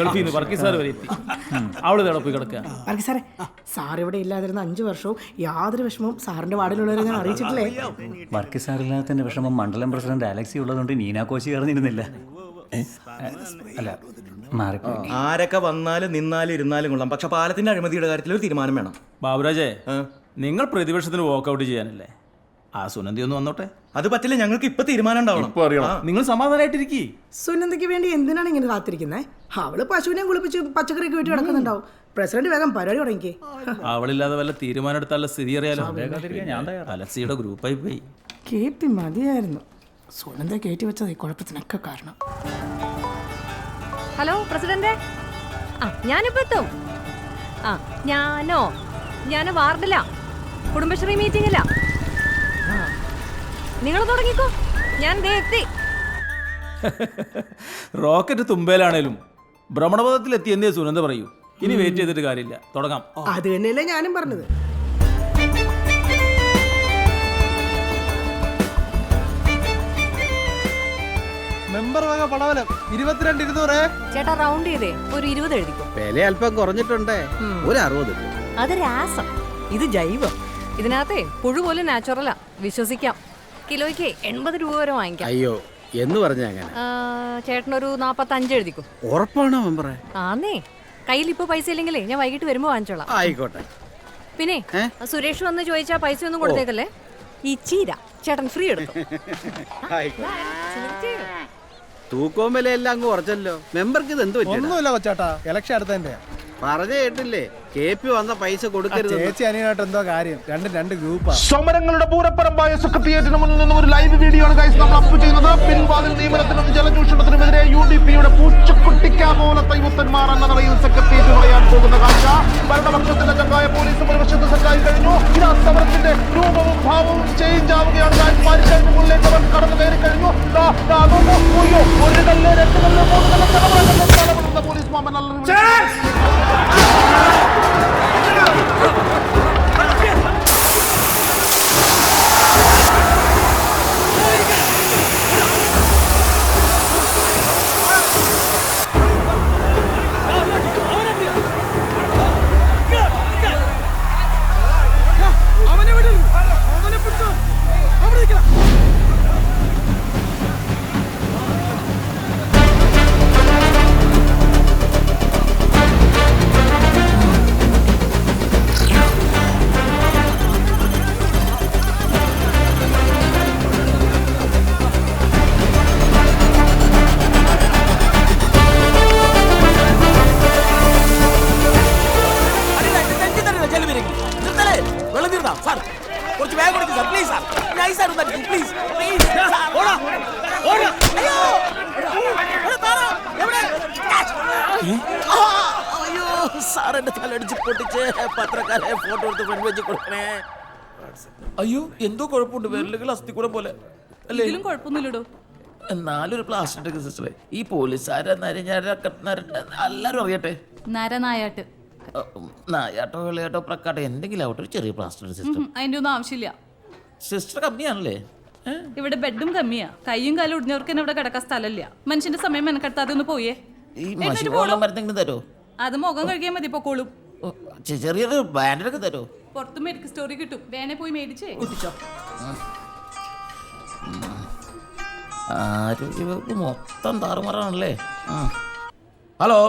ഗൾഫിൽ നിന്ന് വർഗീസ് സാർ വരെ എത്തി. അവള് തേടെ പോയി കിടക്കുക. വർഗീസ് സാറേ, സാർ ഇവിടെ ഇല്ലാതിരുന്ന 5 വർഷവും യാതൊരു വിഷമവും സാറിന്റെ വാർഡിലുള്ളവരെ ഞാൻ അറിയിച്ചിട്ടില്ലേ? വർഗീസ് സാറില്ലാത്തതിന്റെ വിഷമം മണ്ഡലം പ്രസിഡന്റ് അലക്സി ഉള്ളതുകൊണ്ട് നീനാ കോശി അറിഞ്ഞിരുന്നില്ല. അല്ല, മാറിപ്പോയി. ആരൊക്കെ വന്നാലും നിന്നാലും ഇരുന്നാലും കൊള്ളാം, പക്ഷെ പാലത്തിന്റെ അഴിമതിയുടെ കാര്യത്തിൽ ഒരു തീരുമാനം വേണം. ബാബുരാജേ, നിങ്ങൾ പ്രതിപക്ഷത്തിന് വോക്കൗട്ട് ചെയ്യാനല്ലേ? ആ സുനന്ദി ഒന്ന് വന്നോട്ടെ. അത് പറ്റില്ല, ഞങ്ങൾക്ക് ഇപ്പൊ തീരുമാനം ഉണ്ടാവണം. നിങ്ങൾ സമാധാനമായിട്ടിരിക്കേ. സുനന്ദയ്ക്ക് വേണ്ടി എന്തിനാണ് ഇങ്ങനെ കാത്തിരിക്കുന്നത്? അവള് പശുവിനെ കുളിപ്പിച്ച് പച്ചക്കറിയൊക്കെ വീട്ടിൽ കിടക്കുന്നുണ്ടാവും. പ്രസിഡന്റ് വേഗം പരിപാടി തുടങ്ങിക്കേ. അവളില്ലാതെ വല്ല തീരുമാനം എടുത്താലുള്ള സ്ഥിതി അറിയാലോ. അലക്സിയുടെ ഗ്രൂപ്പായി പോയി. കേപ്പി മതിയായിരുന്നു. സുനന്ദ കയറ്റി വെച്ചത് കുഴപ്പത്തിനൊക്കെ കാരണം. ഹലോ പ്രസിഡന്റ്, ഞാനിപ്പോ എത്തും. ഞാന് വാർഡില, കുടുംബശ്രീ മീറ്റിംഗില്ല. നിങ്ങൾ തുടങ്ങിക്കോ, ഞാൻ ദേ എത്തി. റോക്കറ്റ് തുമ്പയിലാണേലും ഭ്രമണപഥത്തിൽ എത്തിയെന്നേ സുനന്ദ പറയൂ. ഇനി വെയിറ്റ് ചെയ്തിട്ട് കാര്യമില്ല, തുടങ്ങാം. അത് തന്നെയല്ലേ ഞാനും പറഞ്ഞത്. മെമ്പർ വക പടവലം 22,200. ചേട്ടാ റൗണ്ട് ചെയ്തേ ഒരു 20 എഴുതിക്കോ. വില അല്പം കുറഞ്ഞിട്ടുണ്ടേ, ഒരു 60. അത് രാസം, ഇത് ജൈവം. ഇതിനകത്തെ പുഴു പോലും നാച്ചുറലാ, വിശ്വസിക്കാം. കിലോയ്ക്ക് 80 രൂപ വരെ വാങ്ങിക്കാം. അയ്യോ, എന്ന് പറഞ്ഞ അങ്ങനെ. ചേട്ടനൊരു 45 എഴുതിക്കോ. ഉറപ്പാണോ മെമ്പറെ? ആന്നേ, കയ്യിൽ ഇപ്പൊ പൈസ ഇല്ലെങ്കിലേ ഞാൻ വൈകിട്ട് വരുമ്പോ വാങ്ങിച്ചോളാം. ആയിക്കോട്ടെ. പിന്നെ സുരേഷ് വന്ന് ചോദിച്ചാ പൈസ ഒന്നും കൊടുത്തേക്കല്ലേ. ഈ ചീര ചേട്ടൻ ഫ്രീ എടുത്തു. തൂക്കവും വിലയെല്ലാം അങ്ങ് കുറച്ചല്ലോ. മെമ്പർക്ക് ഇത് എന്ത് ഒന്നുമില്ല കൊച്ചാട്ടാ, ഇലക്ഷൻ അടുത്തതിന്റെ പറഞ്ഞു കേട്ടില്ലേ? KP വന്ന പൈസ കൊടുക്കരുത്. ചേച്ചി അനിയനായിട്ട് എന്തോ കാര്യം. രണ്ട് ഗ്രൂപ്പാ. സമരങ്ങളുടെ പൂരപ്പരമ്പായ സെക്രട്ടേറിയറ്റിന് മുന്നിൽ നിന്നും ഒരു ലൈവ് വീഡിയോ ആണ് ഗൈസ് നമ്മൾ അപ്പ് ചെയ്യുന്നത്. പിൻവാതിൽ നിയമനത്തിനും ജലചൂഷണത്തിനുമെതിരെ UDPയുടെ പൂച്ചക്കുട്ടിക്കാപോല തൈമുത്തന്മാർ എന്ന നിലയിൽ സെക്രട്ടേറിയറ്റ് പറയാൻ പോകുന്ന കാഴ്ച. ഭരണപക്ഷത്തിന്റെ ചങ്കായ പോലീസും ഒരു വശത്ത് സെറ്റായി കഴിഞ്ഞു. ഇതാ സമരത്തിന്റെ രൂപവും ഭാവവും ചേഞ്ച് ആവുകയാണ്. പാരിക്കാരിന് മുന്നിലേക്ക് അവർ കടന്നു കയറി കഴിഞ്ഞു. ഒരു കല്ല്, 2 കല്ല്, 3 കല്ല് പോലീസ് മാമൻ അയ്യോ, എന്തോ കുഴപ്പമുണ്ട്. വിരലുകൾ അസ്ഥിക്കൂടം പോലെ അല്ലേ? കുഴപ്പമൊന്നുമില്ലടോ. എന്നാലൊരു പ്ലാസ്റ്റിക് സിസ്റ്ററെ ഈ പോലീസുകാരെ എല്ലാരും അറിയട്ടെ. നരനായാട്ട് നായാട്ടോ വിളയാട്ടോ പ്രക്കാട്ടോ എന്തെങ്കിലും ആവട്ടെ, ഒരു ചെറിയ പ്ലാസ്റ്റിക് സിസ്റ്റം. അതിന്റെ ഒന്നും ആവശ്യമില്ല. സിസ്റ്റർ കമ്മിയാണല്ലേ? ഇവിടെ ബെഡും കമ്മിയാ. കയ്യും കാലും ഒടിഞ്ഞവർക്ക് ഇവിടെ കിടക്കാൻ സ്ഥലമില്ല. മനുഷ്യന്റെ സമയം മെനക്കെടുത്താതെ ഒന്ന് പോയേ. ഈ മഷിവെള്ളം മരുന്നെങ്കിലും തരോ? അത് മുഖം കഴുകിയാൽ മതി, പൊക്കോളും. ചെറിയൊരു ബാൻഡൊക്കെ തരോ? പുറത്ത് മെഡിക്കൽ സ്റ്റോറി കിട്ടും, വേണേ പോയി മേടിച്ചേ കുടിച്ചോ. ആരോഗ്യവകുപ്പ് മൊത്തം താറുമാറാണല്ലേ. ഹലോ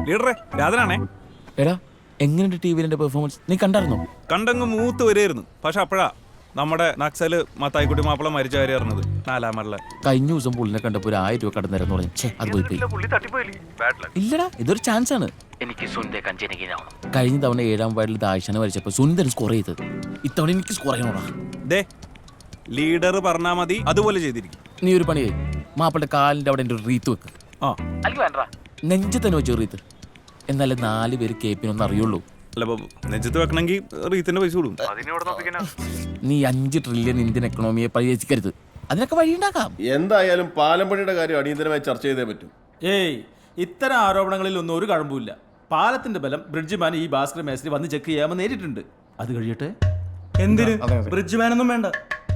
ലീഡറെ, രാജനാണേ. എടാ, എങ്ങനെയുണ്ട് ടിവിയിലെ പെർഫോമൻസ്? നീ കണ്ടായിരുന്നോ? കണ്ടങ്ങ് മൂത്ത് വരെയായിരുന്നു. പക്ഷെ അപ്പോഴാ നമ്മുടെ നക്സല് മത്തായിക്കുട്ടി മാപ്പിള മരിച്ച കാര്യം അറിഞ്ഞത്. 4-ാം മരല കഴിഞ്ഞ ദിവസം പുള്ളിനെ കണ്ടപ്പോ ഒരു 1000 രൂപ കടന്നു പറഞ്ഞു. അത് പോയി. ഇല്ലടാ, ഇതൊരു ചാൻസ് ആണ്. എനിക്ക് കഴിഞ്ഞ തവണ 7-ാം വാർഡിൽ ദാഴ്ചനെ വരച്ചപ്പോ സുന്ദരൻ സ്കോർ ചെയ്തത്. ഇത്തവണ എനിക്ക് സ്കോർ ചെയ്യണോടാ. ദേ, ലീഡർ പറഞ്ഞാ മതി, അതുപോലെ ചെയ്തിരിക്കും. നീ ഒരു പണിയായി, മാപ്പിളുടെ കാലിന്റെ അവിടെ ഒരു റീത്ത് വെക്ക്. നെഞ്ച് തന്നെ വെച്ചു റീത്ത്. എന്നാലേ 4 പേര് KP അറിയുള്ളൂ. അല്ല, നെഞ്ചത്ത് വെക്കണമെങ്കിൽ റീത്തിന്റെ പൈസ കൊടുക്കും. നീ 5 ട്രില്യൺ ഇന്ത്യൻ എക്കണോമിയെ പരിഹരിക്കരുത്. അതിനൊക്കെ വഴിയുണ്ടാക്കാം. എന്തായാലും പാലമ്പണിയുടെ കാര്യം അടിയന്തരമായി ചർച്ച ചെയ്തേ പറ്റും. ഏയ്, ഇത്തരം ആരോപണങ്ങളിൽ ഒന്നും ഒരു കഴമ്പുമില്ല. പാലത്തിന്റെ ബലം ബ്രിഡ്ജ് മാൻ ഈ ഭാസ്കർ മേസ്ത്രി വന്ന് ചെക്ക് ചെയ്യാമെന്ന് നേരിട്ടുണ്ട്. അത് കഴിയട്ടെ. എന്തിന് ബ്രിഡ്ജ് മാനൊന്നും വേണ്ട.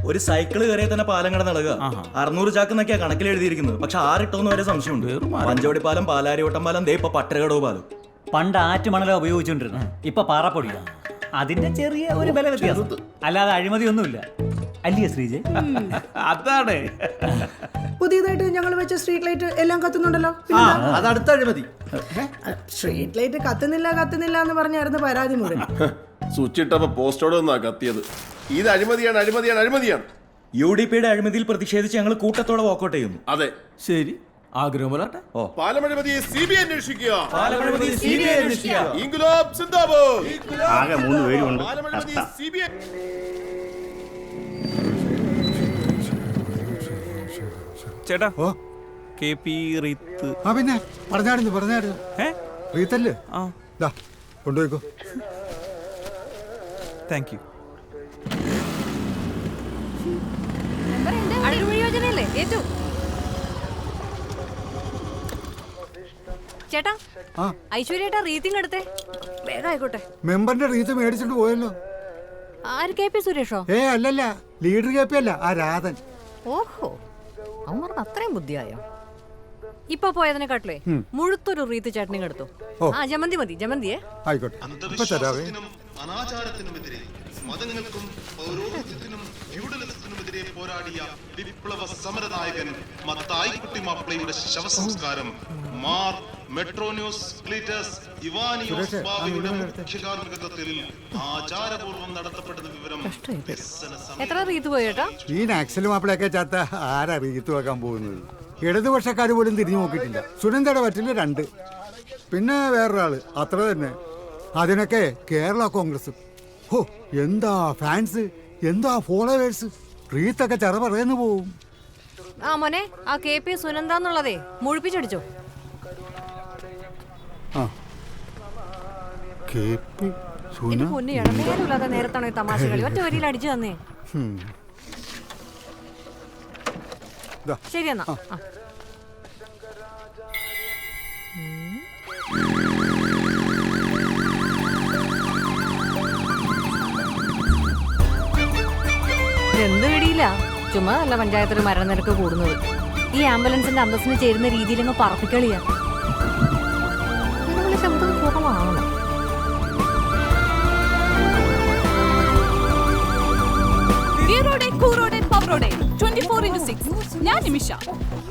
ഒരു സൈക്കിള് കയറിയ തന്നെ പാലം കട നടക്കുക 600 ചാക്ക് എന്നൊക്കെയാ കണക്കിൽ എഴുതിയിരിക്കുന്നത്. പക്ഷെ ആറിട്ടോന്ന് വരെ സംശയമുണ്ട്. പഞ്ചവടി പാലം, പാലാരിവട്ടം പാലം, ദേ ഇപ്പൊ പട്ടരകടവ് പാലം. പണ്ട് ആറ്റുമണല ഉപയോഗിച്ചുകൊണ്ടിരുന്നു, ഇപ്പൊ പാറപ്പൊടിയാണ്. അതിന്റെ ചെറിയ ഒരു ബല വ്യത്യാസം, അല്ലാതെ അഴിമതിയൊന്നുമില്ല. അല്ലേ ശ്രീജ? അതാണ് പുതിയതായിട്ട് ഞങ്ങൾ വെച്ച സ്ട്രീറ്റ് ലൈറ്റ് എല്ലാം കത്തുന്നുണ്ടല്ലോ. അത് അടുത്ത അഴിമതി. സ്ട്രീറ്റ് ലൈറ്റ് കത്തുന്നില്ല എന്ന് പറഞ്ഞായിരുന്നു പരാതി മുഴുവൻ. സ്വിച്ച് ഇട്ടപ്പോ പോസ്റ്റോട് നിന്നാ കത്തിയത്. ഇത് അഴിമതിയാണ്. UDP-യുടെ അഴിമതിയിൽ പ്രതിഷേധിച്ച് ഞങ്ങൾ കൂട്ടത്തോടെ വാക്കൗട്ട് ചെയ്യുന്നു. അതെ, ശരി. ആഗ്രഹം പോലാട്ടെ. പാലമഴിമതി CBI അന്വേഷിക്കുക. ഇൻക്ലാബ് സിന്ദാബാദ്. ആകെ 3 പേരുണ്ട്. പാലമഴിമതി CBI. ചേട്ടാ KP റീത്ത്. പിന്നെ പറഞ്ഞായിരുന്നു റീത്തല്ലേ? കൊണ്ടുപോയിക്കോ. Thank you. അഴിമതി യോജനയല്ലേ ഏറ്റവും. ചേട്ടാ ഐശ്വര്യേട്ടാ റീത്തിങ് എടുത്തേ, വേഗം ആയിക്കോട്ടെ. മെമ്പറിന്റെ റീത്ത് മേടിച്ചിട്ട് പോയല്ലോ. ആര് KP സുരേഷോ? അല്ലല്ല, ലീഡർ KP അല്ല, ആ രാധൻ. ഓഹോ, അവന്മാർക്ക് അത്രയും ബുദ്ധിയായോ? ഇപ്പൊ പോയതിനെക്കാട്ടിലേ മുഴുത്തൊരു റീത്ത് ചട്നിങ് എടുത്തു. ജമന്തി മതി, ജമന്തിയെ. ആയിക്കോട്ടെ, ഇപ്പൊ തരാവേ. അനാചാരത്തിനുമെതിരെ മതങ്ങൾക്കും പൗരോഹിത്യത്തിനും ഫ്യൂഡലിസത്തിനുമെതിരെ പോരാടിയ വിപ്ലവ സമരനായകൻ മത്തായിക്കുട്ടി മാപ്പിളയുടെ ശവസംസ്കാരം മാർ മെട്രോന്യൂസ് ക്ലീറ്റസ് ഇവാനിയോസ് ബാവയുടെ മുഖ്യകാർമ്മികത്വത്തിൽ ആചാരപൂർവ്വം നടത്തപ്പെടുന്ന വിവരം. എത്ര റീത്ത് പോയി ചേട്ടാ? ഈ നക്സൽ മാപ്പിളയൊക്കെ ചാത്ത ആരാ റീത്ത് വെക്കാൻ പോകുന്നത്? ഇടതുപക്ഷക്കാർ പോലും തിരിഞ്ഞു നോക്കിയിട്ടില്ല. സുനന്ദയുടെ പറ്റില്ല 2, പിന്നെ വേറൊരാള്, അത്ര തന്നെ. അതിനൊക്കെ കേരള കോൺഗ്രസ്. ഹോ, എന്താ ഫാൻസ്, എന്താ ഫോളോവേഴ്സ്. റീത്തൊക്കെ ചെറ പറയുന്നു പോവും. മോനെ, ആ KP സുനന്ദ എന്നുള്ളതേ മുഴിപ്പിച്ചടിച്ചോ. പൊന്നിയാണ് നേരമില്ലാതെ നേരത്താണോ ഈ തമാശ കളി? ഒറ്റ വരിയിൽ അടിച്ചു തന്നേ. ശരി എന്നാ. എന്ത് പിടിയില്ല, ചുമ്മാ അല്ല പഞ്ചായത്തിൽ മരണനിരക്ക് കൂടുന്നത്. ഈ ആംബുലൻസിന്റെ അന്തസ്സിന് ചേരുന്ന രീതിയിൽ അങ്ങ് പറപ്പിക്കളിയാ. ശബ്ദം കുറവാണ്. ഞാൻ നിമിഷ.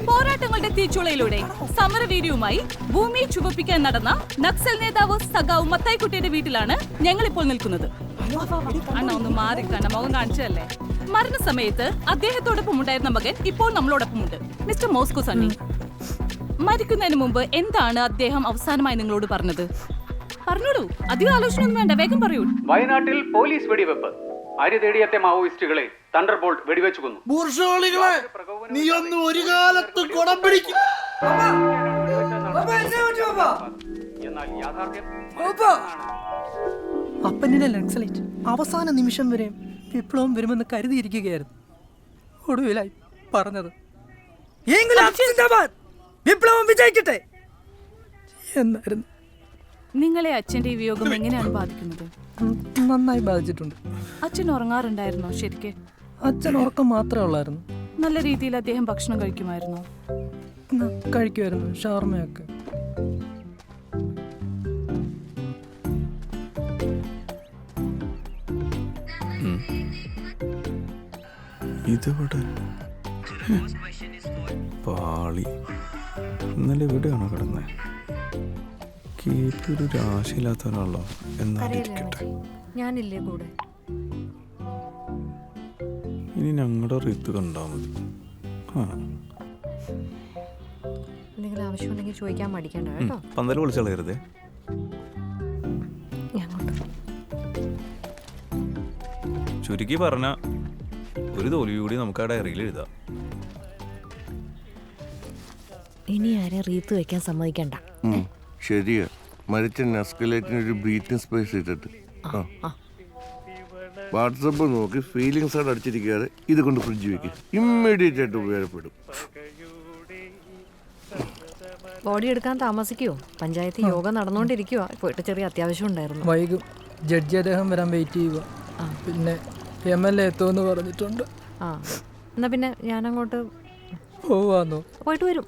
പോരാട്ടങ്ങളുടെ തീച്ചുളയിലൂടെ സമരവീര്യവുമായി ഭൂമിയെ ചുവപ്പിക്കാൻ നടന്ന നക്സൽ നേതാവ് സഖാവ് മത്തായിക്കുട്ടിയുടെ വീട്ടിലാണ് ഞങ്ങൾ ഇപ്പോൾ നിൽക്കുന്നത്. അണ്ണ ഒന്ന് മാറി കണ്ണ മുഖം കാണിച്ചതല്ലേ. മരണസമയത്ത് അദ്ദേഹത്തോടൊപ്പം ഉണ്ടായിരുന്ന മകൻ ഇപ്പോൾ നമ്മളോടൊപ്പമുണ്ട്, മിസ്റ്റർ മോസ്കോ സണ്ണി. മരിക്കുന്നതിന് മുമ്പ് എന്താണ് അദ്ദേഹം അവസാനമായി നിങ്ങളോട് പറഞ്ഞത്? പറഞ്ഞോളൂ, അധികം ആലോചനയൊന്നും വേണ്ട, വേഗം പറയൂ. വയനാട്ടിൽ പോലീസ് വെടിവെപ്പ്. അരി തേടിയെത്തിയ മാവോയിസ്റ്റുകളെ തണ്ടർബോൾട്ട് വെടിവെച്ചു കൊന്നു. നീ ഒന്നും ഒരു കാലത്ത് കുടം പിടിക്കും. അപ്പനിലെ നക്സലൈറ്റ് അവസാന നിമിഷം വരെ വിപ്ലവം വരുമെന്ന് കരുതിയിരിക്കുകയായിരുന്നു. ഒടുവിലായി പറഞ്ഞത് വിപ്ലവം വിജയിക്കട്ടെ എന്നായിരുന്നു. നിങ്ങളെ അച്ഛന്റെ വിയോഗം എങ്ങനെയാണ് ബാധിക്കുന്നത്? നന്നായി ബാധിച്ചിട്ടുണ്ട്. അച്ഛൻ ഉറങ്ങാറുണ്ടായിരുന്നോ? ശരിക്ക് അച്ഛൻ ഉറക്കം മാത്രമേ ഉള്ളായിരുന്നു. നല്ല രീതിയിൽ അദ്ദേഹം ഭക്ഷണം കഴിക്കുമായിരുന്നോ? കഴിക്കുമായിരുന്നു, ഷവർമയൊക്കെ. ഇതിവിടെ പാളി. ഇന്നലെ ഇവിടെയാണോ കിടന്നത്? കേട്ടൊരു രാശിയില്ലാത്ത ഒരാളോ എന്നായിരിക്കട്ടെ. ഞാനില്ലേ കൂടെ? ഇനി ഞങ്ങളുടെ റീത്ത് കണ്ടാ മതി. എന്തെങ്കിലും ആവശ്യമുണ്ടെങ്കിൽ ചോദിക്കാൻ മടിക്കണ്ട കേട്ടോ. പന്തല് വിളിച്ച് കളയരുതേ. ചുരുക്കി പറഞ്ഞ ഒരു തോൽവി കൂടി നമുക്ക് ആ ഡയറിയിൽ എഴുതാം. ഇനി ആരെ റീത്ത് വെക്കാൻ സമ്മതിക്കണ്ട. ശരിയാ, മരിച്ച നസ്കലേറ്റിന് ഒരു ബ്രീത്തിങ് സ്പേസ് ഇട്ടിട്ട് വാട്സപ്പ് നോക്കി ഫീലിങ്സ് ആണ് അടിച്ചിരിക്കാതെ ഇത് കൊണ്ട് ഫ്രിഡ്ജ് വെക്കും, ഇമ്മീഡിയറ്റ് ആയിട്ട് ഉപകാരപ്പെടും. ബോഡി എടുക്കാൻ താമസിക്കുവോ? പഞ്ചായത്ത് യോഗം നടന്നുകൊണ്ടിരിക്കുവോ? പോയിട്ട് ചെറിയ അത്യാവശ്യം ഉണ്ടായിരുന്നു. വൈകും. ജഡ്ജി അദ്ദേഹം വരാൻ വെയിറ്റ് ചെയ്യുക. പിന്നെ MLA എത്തുമെന്ന് പറഞ്ഞിട്ടുണ്ട്. ആ എന്നാ പിന്നെ ഞാനങ്ങോട്ട് പോവാന്നോ? പോയിട്ട് വരും.